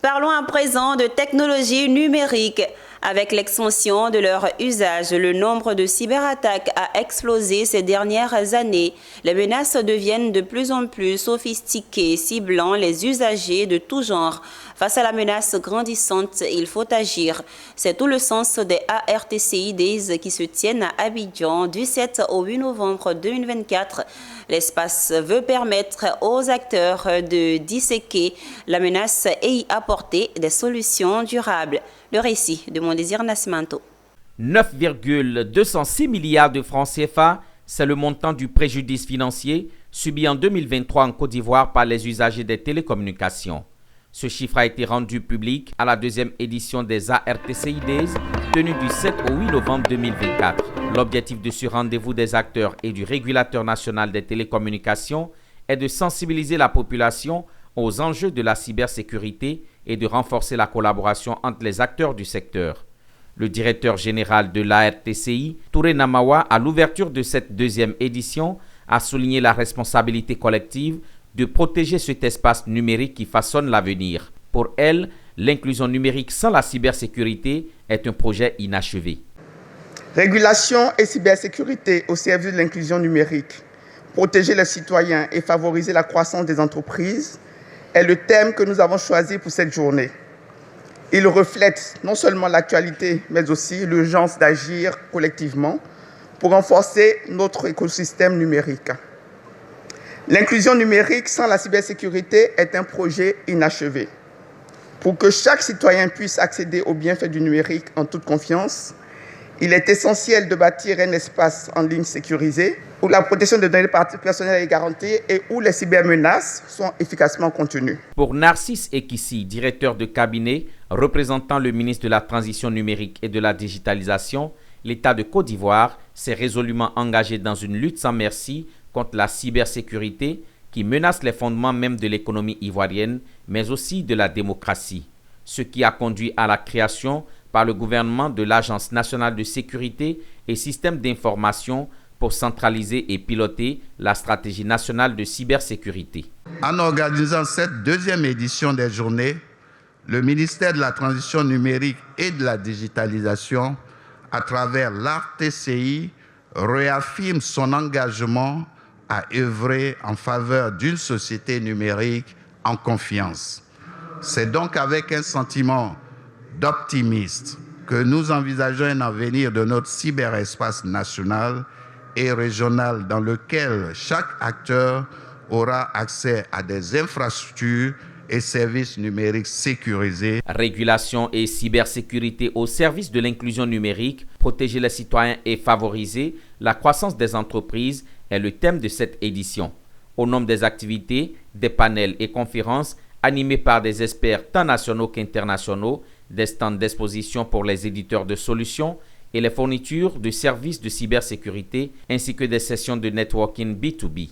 Parlons à présent de technologie numérique. Avec l'extension de leur usage, le nombre de cyberattaques a explosé ces dernières années. Les menaces deviennent de plus en plus sophistiquées, ciblant les usagers de tout genre. Face à la menace grandissante, il faut agir. C'est tout le sens des ARTCI Days qui se tiennent à Abidjan du 7 au 8 novembre 2024. L'espace veut permettre aux acteurs de disséquer la menace et y apporter des solutions durables. Le récit de Mondésir Nascimento. 9,206 milliards de francs CFA, c'est le montant du préjudice financier subi en 2023 en Côte d'Ivoire par les usagers des télécommunications. Ce chiffre a été rendu public à la deuxième édition des ARTCI Days, tenue du 7 au 8 novembre 2024. L'objectif de ce rendez-vous des acteurs et du régulateur national des télécommunications est de sensibiliser la population aux enjeux de la cybersécurité et de renforcer la collaboration entre les acteurs du secteur. Le directeur général de l'ARTCI, Touré Namawa, à l'ouverture de cette deuxième édition, a souligné la responsabilité collective de protéger cet espace numérique qui façonne l'avenir. Pour elle, l'inclusion numérique sans la cybersécurité est un projet inachevé. Régulation et cybersécurité au service de l'inclusion numérique, protéger les citoyens et favoriser la croissance des entreprises est le thème que nous avons choisi pour cette journée. Il reflète non seulement l'actualité, mais aussi l'urgence d'agir collectivement pour renforcer notre écosystème numérique. L'inclusion numérique sans la cybersécurité est un projet inachevé. Pour que chaque citoyen puisse accéder aux bienfaits du numérique en toute confiance, il est essentiel de bâtir un espace en ligne sécurisé où la protection des données personnelles est garantie et où les cybermenaces sont efficacement contenues. Pour Narcisse Ekissi, directeur de cabinet représentant le ministre de la Transition numérique et de la digitalisation, l'État de Côte d'Ivoire s'est résolument engagé dans une lutte sans merci contre la cybersécurité qui menace les fondements même de l'économie ivoirienne, mais aussi de la démocratie. Ce qui a conduit à la création par le gouvernement de l'Agence nationale de sécurité et systèmes d'information pour centraliser et piloter la stratégie nationale de cybersécurité. En organisant cette deuxième édition des journées, le ministère de la Transition numérique et de la digitalisation, à travers l'ARTCI, réaffirme son engagement à œuvrer en faveur d'une société numérique en confiance. C'est donc avec un sentiment d'optimisme que nous envisageons un avenir de notre cyberespace national et régional dans lequel chaque acteur aura accès à des infrastructures et services numériques sécurisés. Régulation et cybersécurité au service de l'inclusion numérique, protéger les citoyens et favoriser la croissance des entreprises est le thème de cette édition. Au nombre des activités, des panels et conférences animés par des experts tant nationaux qu'internationaux, des stands d'exposition pour les éditeurs de solutions et les fournitures de services de cybersécurité ainsi que des sessions de networking B2B.